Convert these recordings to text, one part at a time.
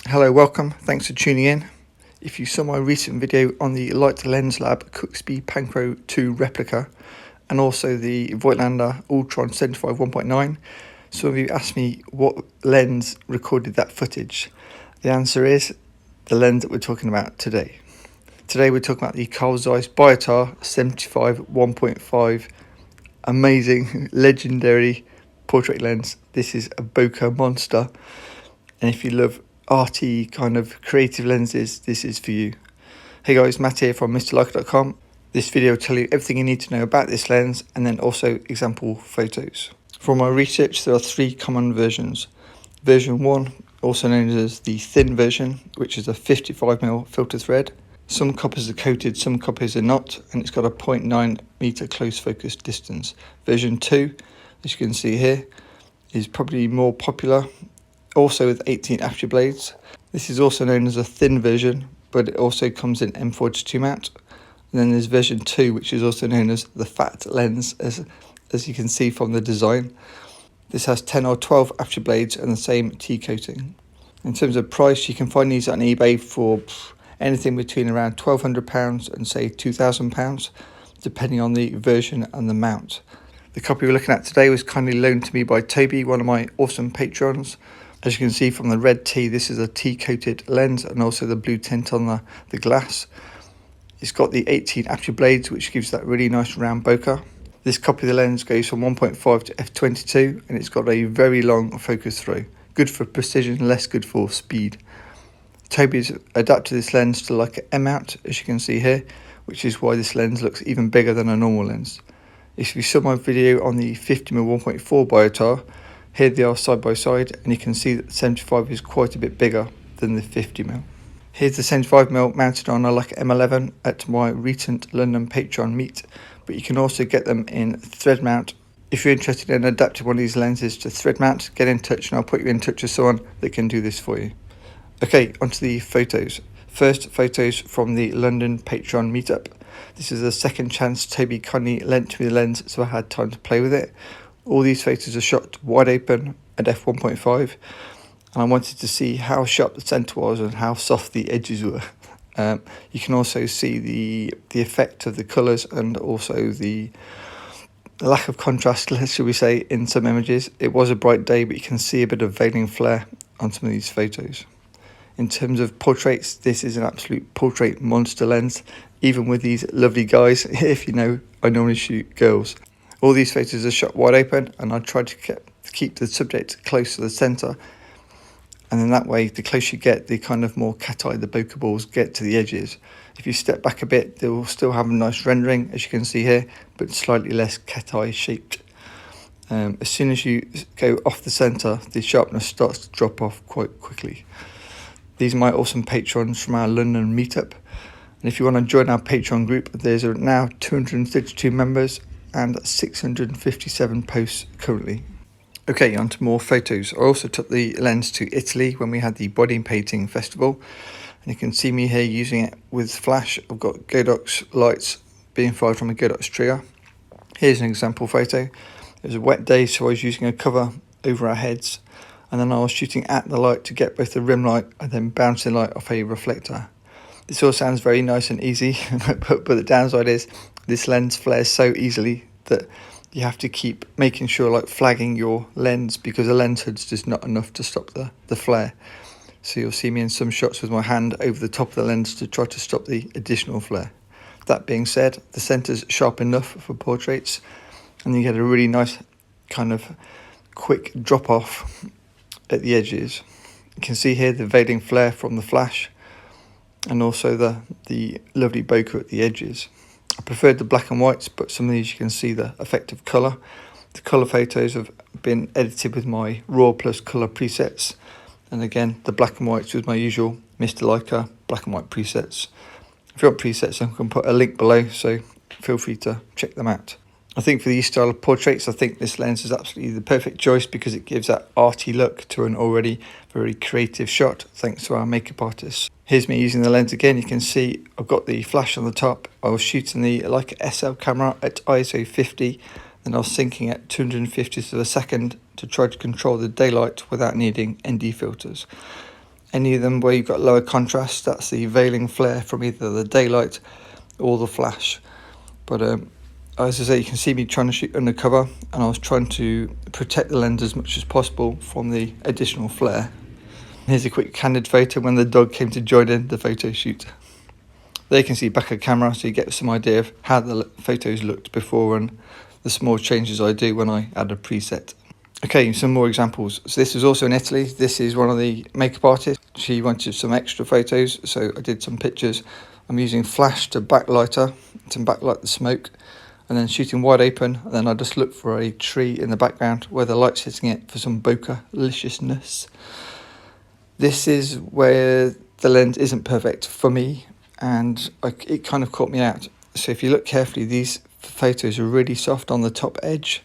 Hello, welcome, thanks for tuning in. If you saw my recent video on the Light Lens Lab Cooksby Panchro 2 replica and also the Voigtlander Ultron 75 1.9, some of you asked me what lens recorded that footage. The answer is the lens that we're talking about today. Today we're talking about the Carl Zeiss Biotar 75 1.5, amazing, legendary portrait lens. This is a bokeh monster, and if you love arty kind of creative lenses, this is for you. Hey guys, Matt here from MrLeica.com. This video will tell you everything you need to know about this lens and then also example photos. From my research, there are three common versions. Version 1, also known as the thin version, which is a 55mm filter thread. Some copies are coated, some copies are not, and it's got a 0.9 meter close focus distance. Version 2, as you can see here, is probably more popular, also with 18 aperture blades. This is also known as a thin version, but it also comes in M42 mount. And then there's version 2, which is also known as the fat lens, as you can see from the design. This has 10 or 12 aperture blades and the same T coating. In terms of price, you can find these on eBay for anything between around £1,200 and say £2,000, depending on the version and the mount. The copy we're looking at today was kindly loaned to me by Toby, one of my awesome patrons. As you can see from the red T, this is a T-coated lens and also the blue tint on the glass. It's got the 18 aperture blades, which gives that really nice round bokeh. This copy of the lens goes from 1.5 to f22, and it's got a very long focus throw. Good for precision, less good for speed. Toby's adapted this lens to like an M mount, as you can see here, which is why this lens looks even bigger than a normal lens. If you saw my video on the 50mm 1.4 Biotar, here they are side by side, and you can see that the 75 is quite a bit bigger than the 50mm. Here's the 75mm mounted on a Leica M11 at my recent London Patreon meet, but you can also get them in thread mount. If you're interested in adapting one of these lenses to thread mount, get in touch and I'll put you in touch with someone that can do this for you. Okay, onto the photos. First, photos from the London Patreon meetup. This is the second chance Toby kindly lent me the lens, so I had time to play with it. All these photos are shot wide open at f1.5, and I wanted to see how sharp the centre was and how soft the edges were. You can also see the effect of the colours and also the lack of contrast, shall we say, in some images. It was a bright day, but you can see a bit of veiling flare on some of these photos. In terms of portraits, this is an absolute portrait monster lens, even with these lovely guys. If you know, I normally shoot girls. All these photos are shot wide open, and I tried to keep the subject close to the centre, and then that way, the closer you get, the kind of more cat-eye the bokeh balls get to the edges. If you step back a bit, they will still have a nice rendering, as you can see here, but slightly less cat-eye shaped. As soon as you go off the centre, the sharpness starts to drop off quite quickly. These are my awesome patrons from our London meetup, and if you want to join our Patreon group, there's now 232 members and 657 posts currently. Okay, on to more photos. I also took the lens to Italy when we had the body painting festival, and you can see me here using it with flash. I've got Godox lights being fired from a Godox trigger. Here's an example photo. It was a wet day, so I was using a cover over our heads, and then I was shooting at the light to get both the rim light and then bouncing light off a reflector. This all sounds very nice and easy, but the downside is this lens flares so easily that you have to keep making sure, like flagging your lens, because the lens hood's just not enough to stop the flare. So you'll see me in some shots with my hand over the top of the lens to try to stop the additional flare. That being said, the centre's sharp enough for portraits, and you get a really nice kind of quick drop off at the edges. You can see here the veiling flare from the flash, and also the lovely bokeh at the edges. I preferred the black and whites, but some of these you can see the effect of colour. The colour photos have been edited with my raw plus colour presets, and again the black and whites with my usual Mr. Leica black and white presets. If you want presets, I can put a link below, so feel free to check them out. I think for these style of portraits, I think this lens is absolutely the perfect choice because it gives that arty look to an already very creative shot, thanks to our makeup artists. Here's me using the lens again. You can see I've got the flash on the top. I was shooting the Leica SL camera at ISO 50, and I was syncing at 250 to the second to try to control the daylight without needing ND filters. Any of them where you've got lower contrast, that's the veiling flare from either the daylight or the flash. But as I say, you can see me trying to shoot undercover, and I was trying to protect the lens as much as possible from the additional flare. Here's a quick candid photo when the dog came to join in the photo shoot. There you can see back of camera, so you get some idea of how the photos looked before and the small changes I do when I add a preset. Okay, some more examples. So this was also in Italy. This is one of the makeup artists. She wanted some extra photos, so I did some pictures. I'm using flash to backlight her, to backlight the smoke, and then shooting wide open. And then I just look for a tree in the background where the light's hitting it for some bokeh-liciousness. This is where the lens isn't perfect for me, and it kind of caught me out. So if you look carefully, these photos are really soft on the top edge,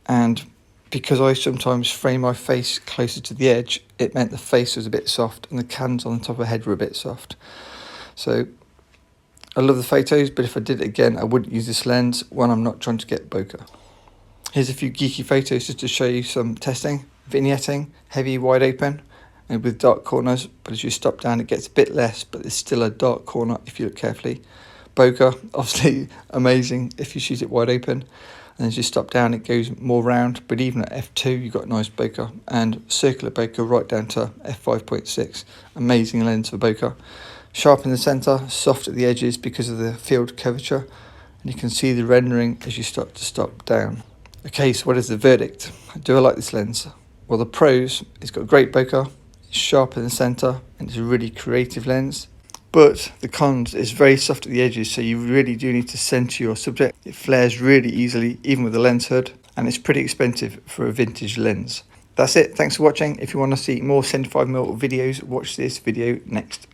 and because I sometimes frame my face closer to the edge, it meant the face was a bit soft and the cans on the top of the head were a bit soft. So I love the photos, but if I did it again, I wouldn't use this lens when I'm not trying to get bokeh. Here's a few geeky photos just to show you some testing. Vignetting, heavy wide open and with dark corners, but as you stop down it gets a bit less, but there's still a dark corner if you look carefully. Bokeh, obviously amazing if you shoot it wide open. And as you stop down it goes more round, but even at f2 you've got nice bokeh, and circular bokeh right down to f5.6. Amazing lens for bokeh. Sharp in the centre, soft at the edges because of the field curvature, and you can see the rendering as you start to stop down. Okay, so what is the verdict? Do I like this lens? Well, the pros, it's got great bokeh, it's sharp in the centre, and it's a really creative lens. But the cons is very soft at the edges, so you really do need to centre your subject. It flares really easily, even with the lens hood, and it's pretty expensive for a vintage lens. That's it. Thanks for watching. If you want to see more 75mm videos, watch this video next.